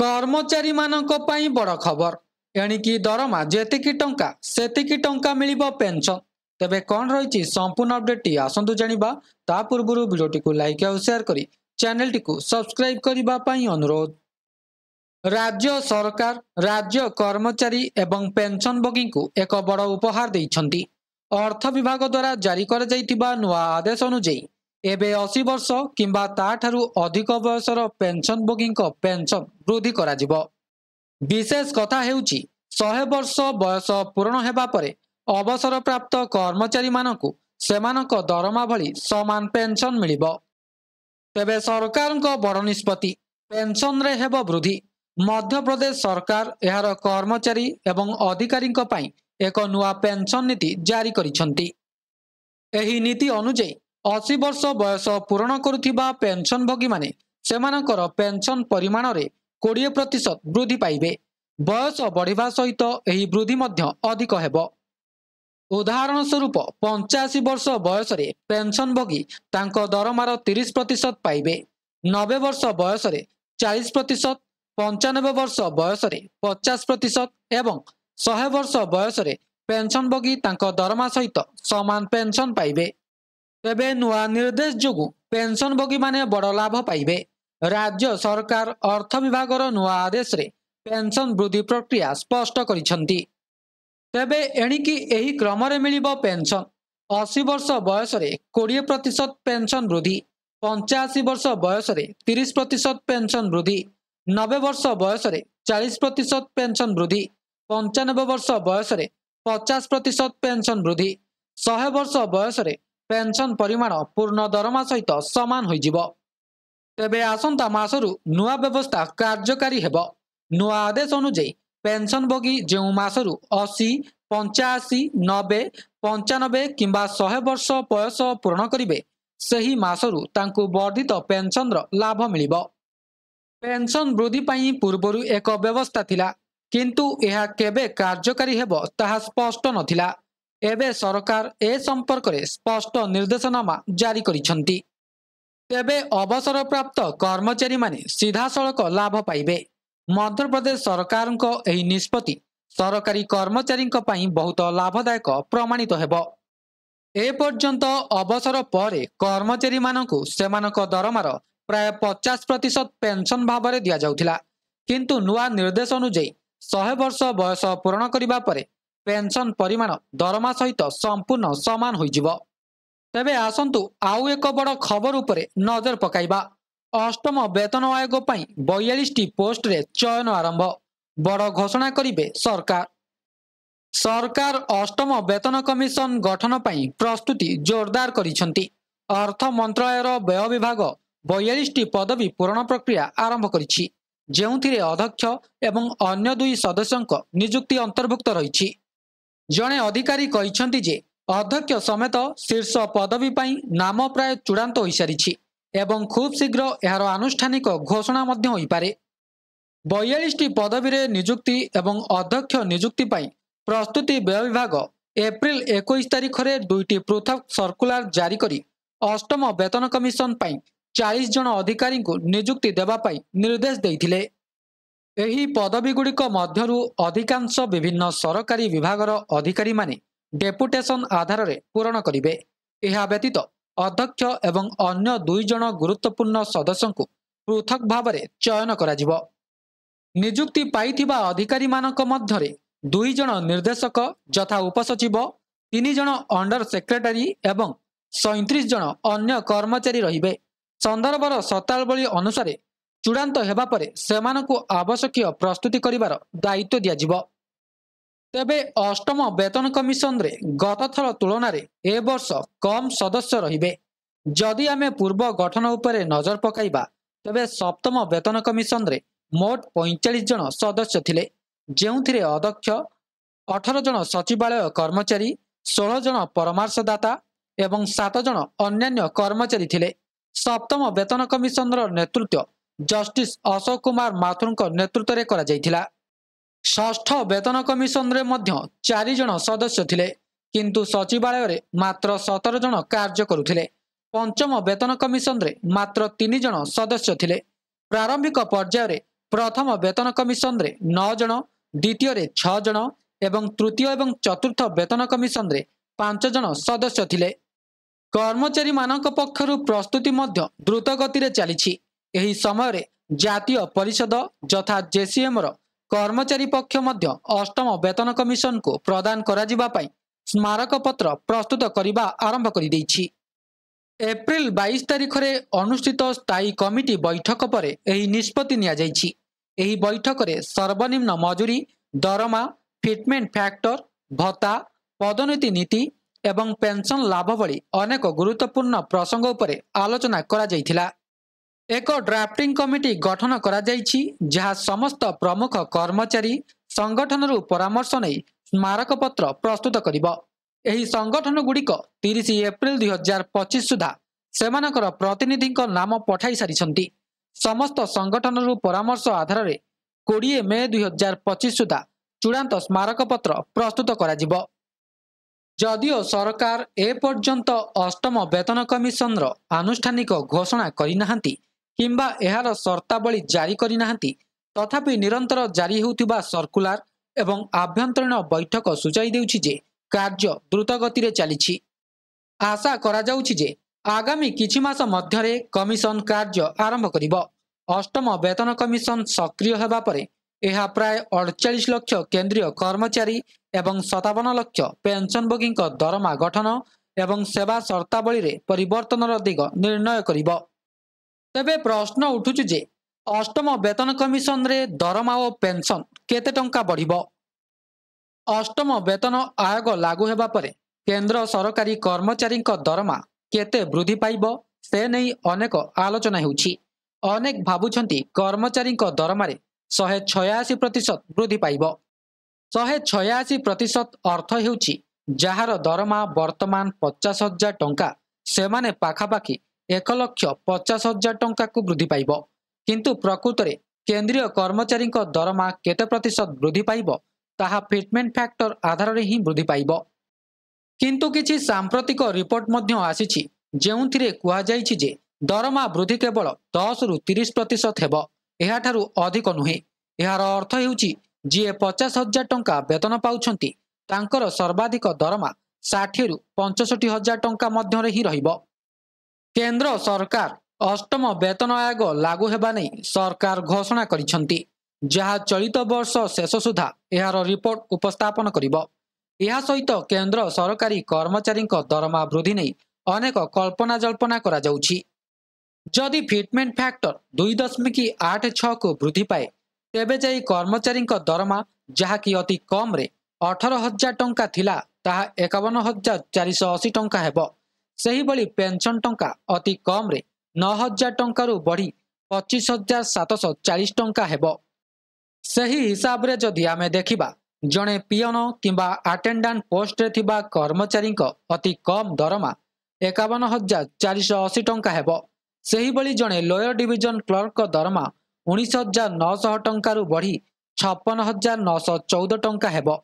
कर्मचारी मानक पई बड़ खबर एणिकी दरमा जेतिकी टंका सेतिकी टंका मिलिबो पेंशन। तेबे कौन रही संपूर्ण अपडेट टी आसंतु जानिबा। ता पूर्व वीडियोटी को लाइक और शेयर करी चैनल टी को सब्सक्राइब करबा पई अनुरोध। राज्य सरकार राज्य कर्मचारी एवं पेंशन भोगी को एक बड़ उपहार देइछंती। अर्थ विभाग द्वारा जारी कर जाइतिबा नुआ आदेश अनुଯାयी एबे 80 वर्ष किंबा ताठारु अधिक बयसर पेंशन भोगी पेंशन वृद्धि करा जिवो। विशेष कथा हेउची 100 वर्ष बयस पूर्ण हेबा परे अवसर प्राप्त कर्मचारी मानकु सेमानक दरमा भली समान पेंशन मिलिबो। तेबे सरकारक बड़ निष्पत्ति पेंशन रे हेबो वृद्धि। मध्य प्रदेश सरकार एहार कर्मचारी एवं अधिकारी पई एक नुआ पेंशन नीति जारी करिसंती। एही नीति अनुଯାयी 80 वर्ष बयस पूर्ण करुथिबा पेंशन भोगी माने सेमानकर पेंशन परिमाण रे 20% वृद्धि पाइबे। बयस बढ़िबा सहित एही वृद्धि मध्य अधिक हेबो। उदाहरण स्वरूप 85 वर्ष बयस रे पेंशन भोगी तांको दरमार 30% पाइबे। 90 वर्ष बयस रे 40%, 95 वर्ष बयस रे 50% एवं 100 वर्ष बयस रे पेंशन भोगी तांको दरमा सहित समान पेंशन पाइबे। तेबे नुआ निर्देश जोगु पेंशन भोगी माने बड़ लाभ पाइबे। राज्य सरकार अर्थ विभागर नुआ आदेश रे पेंशन वृद्धि प्रक्रिया स्पष्ट करिसंती। तेबे एणिकी एही क्रम रे मिलिबो पेंशन। 80 वर्ष बयस रे 20% पेंशन वृद्धि, 85 वर्ष बयस रे 30% पेंशन वृद्धि, 90 वर्ष बयस रे 40% पेंशन वृद्धि, 95 वर्ष बयस रे 50% पेंशन वृद्धि, 100 वर्ष बयस रे पेंशन परिमाण पूर्ण दरमा सहित समान होई जिवो। तेबे आसंता मासरु नुआ व्यवस्था कार्यकारी हेबो। नुआ आदेश अनुଯାयी पेंशन भोगी जो मासरु 80, 85, 90, 95 किंबा 100 वर्ष बयस पूर्ण करिवे सही मासरु तांकु वर्धित पेंशन रो लाभ मिलिबो। पेंशन वृद्धि पई पूर्वरु एक व्यवस्था थिला, किंतु एहा केबे कार्यकारी हेबो ताहा स्पष्ट नथिला। एबे सरकार ए संपर्क रे स्पष्ट निर्देशनामा जारी करिसंती। तेबे अवसर प्राप्त कर्मचारी माने सीधा सड़क लाभ पाइबे। मध्य प्रदेश सरकार को एही निष्पत्ति सरकारी कर्मचारी पई बहुत लाभदायक प्रमाणित हेबो। ए पर्यंत अवसर परे कर्मचारी मानकु सेमानक दरमार प्राय 50% पेंशन भाव में दिया जाउथिला, किंतु नुआ निर्देश अनुଯାयी 100 वर्ष बयस पूर्ण करिबा परे पेंशन परिमाण दरमा सहित संपूर्ण समान होई जिवो। तेबे आसंतु आउ एक बड़ खबर उपरे नजर पकाइबा। अष्टम वेतन आयोग पई 42 टी पोस्ट रे चयन आरंभ। बड़ घोषणा करिबे सरकार। सरकार अष्टम वेतन कमिशन गठन पई प्रस्तुति जोरदार करिसंती। अर्थ मंत्रालयर व्यय विभाग 42 टी पदवी पूरण प्रक्रिया आरंभ करिछि, जेउथिरे अध्यक्ष एवं अन्य 2 सदस्यक नियुक्ति अंतर्भुक्त रहिछि। जणे अधिकारी कहिसंती जे अध्यक्ष समेत शीर्ष पदवी पई नाम प्राय चूड़ांत होई सारिछि एवं खूब शीघ्र एहार आनुष्ठानिक घोषणा मध्य होई पारे। 42 टी पदवी रे नियुक्ति एवं अध्यक्ष नियुक्ति पई प्रस्तुति व्यय विभाग एप्रिल 21 तारिख रे 2टी पृथक सर्कुलर जारी करी अष्टम वेतन कमिशन पई 40 जन अधिकारी को नियुक्ति देबा पई निर्देश देइथिले। एही पदवी गुड़िक मध्यरु अधिकांश विभिन्न सरकारी विभागर अधिकारी माने डेपुटेशन आधार रे पूरण करिवे। एहा व्यतीत अध्यक्ष एवं अन्य 2 जन गुरुत्वपूर्ण सदस्य को पृथक भाव में चयन कराजिवो। नियुक्ति पाइथिबा अधिकारी मानक मध्यरे 2 जन निर्देशक यथा उपसचिव, 3 जन अंडर सेक्रेटरी एवं 37 जन अन्य कर्मचारी रहिबे। संदर्भर शतावली अनुसार चूड़ांत हेबा परे सेमानकु आवश्यक प्रस्तुति करिवार दायित्व दियाजिवो। तेबे अष्टम वेतन कमिशन रे गत थर तुलन रे ए वर्ष कम सदस्य रहिबे। जदि आमे पूर्व गठन उपरे नजर पकाइबा तेबे सप्तम वेतन कमिशन रे मोट 45 जन सदस्य थिले, जेउथिरे अध्यक्ष, 18 जन सचिवालय कर्मचारी, 16 जन परामर्शदाता एवं 7 जन अन्यान्य कर्मचारी थिले। सप्तम वेतन कमिशन रो नेतृत्व जस्टिस अशोक कुमार माथुर नेतृत्व रे करा जाइथिला। षष्ठ वेतन कमिशन रे मध्य 4 जन सदस्य थिले, किंतु सचिवालय रे मात्र 17 जन कार्य करुथिले। पंचम वेतन कमिशन रे मात्र 3 जन सदस्य थिले। प्रारंभिक पर्याय रे प्रथम वेतन कमिशन रे 9 जन, द्वितीय रे 6 जन एवं तृतीय एवं चतुर्थ वेतन कमिशन रे 5 जन सदस्य थिले। कर्मचारी मानक पक्षरु प्रस्तुति मध्य द्रुत गति रे चलीछि। एही समय रे जातीय परिषद यथा जेसीएम रो कर्मचारी पक्ष मध्य अष्टम वेतन कमिशन को प्रदान करा जिबा पई स्मारक पत्र प्रस्तुत करिबा आरंभ करि दैछि। एप्रिल 22 तारिख रे अनुष्ठित स्थायी कमिटी बैठक परे एही निष्पत्ति निया जाइछि। एही बैठक रे सर्वनिम्न मजूरी, दरमा, फिटमेंट फैक्टर, भत्ता, पदोन्नति नीति एवं पेंशन लाभ भली अनेक गुरुत्वपूर्ण प्रसंग उपरे आलोचना करा जाइथिला। एक ड्राफ्टिंग कमिटी गठन करा जाइछि जहा समस्त प्रमुख कर्मचारी संगठन रु परामर्श नै स्मारक पत्र प्रस्तुत करिबो। एही संगठन गुड़िक 30 एप्रिल 2025 सुधा सेमानकर प्रतिनिधिक नाम पठाई सारिछंती। समस्त संगठन रु परामर्श आधार रे 20 मे 2025 सुधा चूड़ांत स्मारक पत्र प्रस्तुत करा जिवो। जदिओ सरकार ए पर्यंत अष्टम वेतन कमिशन रो आनुष्ठानिक घोषणा करि नाहंती किंबा एहार शर्तावली जारी करि नाहंती, तथापि निरंतर जारी होउथिबा सर्कुलर एवं आभ्यंतरीण बैठक सूचाई देउछि जे कार्य द्रुत गति रे चलीछि। आशा करा जाउछि जे आगामी किछि मास मध्यरे कमिशन कार्य आरंभ करिबो। अष्टम वेतन कमिशन सक्रिय हेबा परे एहा प्राय 48 लक्ष केंद्रीय कर्मचारी एवं 57 लक्ष पेंशनभोगी दरमा गठन एवं सेवा शर्तावली रे परिवर्तन दिग निर्णय करिबो। तेबे प्रश्न उठुछि जे अष्टम वेतन कमिशन रे दरमा और पेंशन केते टंका बढ़िबो। अष्टम वेतन आयोग लागू हेबा परे केंद्र सरकारी कर्मचारी दरमा केते वृद्धि पाइबो से नहीं अनेक आलोचना हेउछि। अनेक भाबुछंती कर्मचारी दरमा 186% वृद्धि पाइबो। 186% अर्थ हेउछि जहार दरमा वर्तमान 50,000 टंका सेमाने पाखापाखि 1,50,000 टंका को वृद्धि पाइबो। किंतु प्रकृत रे केंद्रीय कर्मचारी दरमा केते प्रतिशत वृद्धि पाइबो ताहा फिटमेंट फैक्टर आधार रे ही वृद्धि पाइबो। किंतु किछि सांप्रतिक रिपोर्ट मध्य आसीछि जेउथिरे कुहा जाइछि जे दरमा वृद्धि केवल 10 रु 30% हेबो, एहाठारु अधिक नुहे। एहार अर्थ हेउछि जे 50,000 टंका वेतन पाउछंती तांकर सर्वाधिक दरमा 60 रु 65,000 टंका मध्य रे ही रहिबो। केंद्र सरकार अष्टम वेतन आयोग लागू हेबा नै सरकार घोषणा करिछंती, जहा चलित वर्ष शेष सुधा एहार रिपोर्ट उपस्थापन करिबो। एहा सहित केंद्र सरकारी कर्मचारी दरमा वृद्धि नै अनेक कल्पना जल्पना करा जाउछि। जदि फिटमेंट फैक्टर 2.86 को वृद्धि पाए तेबे जाई कर्मचारी दरमा जहा कि अति कम रे 18,000 टंका थिला ताहा 51,480 टंका हेबो। सही बली पेंशन टंका अति कम रे 9,000 टंका रु बढ़ी 25,740 टंका हेबो। सही हिसाब रे जदि आमे देखिबा जणे पियन किंबा अटेंडेंट पोस्ट रे थिबा कर्मचारी अति कम दरमा 51,480 टंका हेबो। सही बली जणे लोअर डिविजन क्लर्क दरमा 19,900 टंका रु बढ़ी 56,914 टंका हेबो।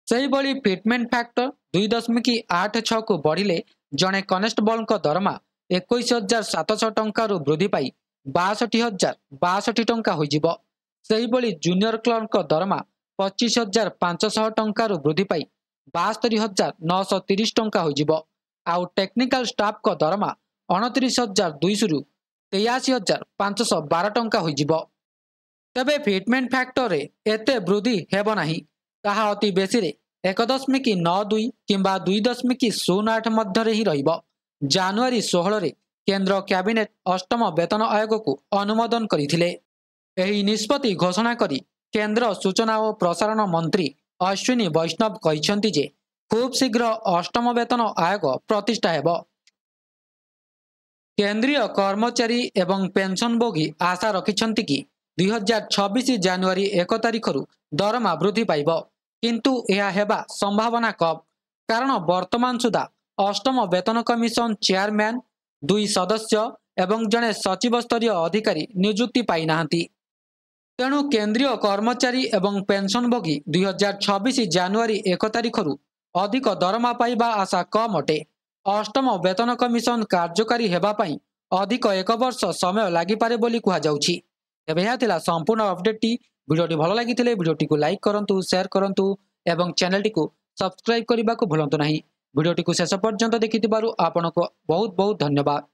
सही बली फिटमेंट फैक्टर 2.86 को बढ़िले जणे कनेस्टेबल दरमा 21,700 टंका रु वृद्धि पाई 62,062 टंका होइजिबो। सही बली जूनियर क्लर्क दरमा 25,500 टंका रु वृद्धि पाई 72,930 टंका होइजिबो। आउ टेक्निकल स्टाफ को दरमा 29,200 रु 83,512 टंका होइजिबो। तबे फिटमेंट फैक्टर रे एते वृद्धि हेबो नाही, ताहा अति बेसी रे 1.92 किंबा 2.08 मध्य रे ही रहिबो। जनवरी 16 रे केंद्र कैबिनेट अष्टम वेतन आयोग को अनुमोदन करिथिले। एही निष्पत्ति घोषणा करी केंद्र सूचना और प्रसारण मंत्री अश्विनी वैष्णव कहिसंती जे खूब शीघ्र अष्टम वेतन आयोग प्रतिष्ठा हेबो। केंद्रीय कर्मचारी एवं पेंशनभोगी आशा रखिछंती कि 2026 जनवरी 1 तारिख रु दरमा वृद्धि पाइबो, किंतु यह हेबा संभावना कम, कारण वर्तमान सुधा अष्टम वेतन कमिशन चेयरमैन 2 सदस्य एवं जड़े सचिव स्तरीय अधिकारी नियुक्ति पाई नाहंती। तेणु केंद्रीय कर्मचारी एवं पेंशनभोगी 2026 जनवरी 1 तारिख रु अधिक दरमा पाइबा आशा कम अटे। अष्टम वेतन कमिशन कार्यकारी हेबा पई अधिक 1 वर्ष समय लागि पारे बोली कुहा जाउछि। तेबे यह थिला संपूर्ण अपडेट टी। वीडियोटी भल लगी वीडियोटी को लाइक करंतु, शेयर करंतु एवं चैनल को सब्सक्राइब करने को भूलंतु नहीं। वीडियोटी को शेष पर्यंत देखिथिबारु आपनको बहुत बहुत धन्यवाद।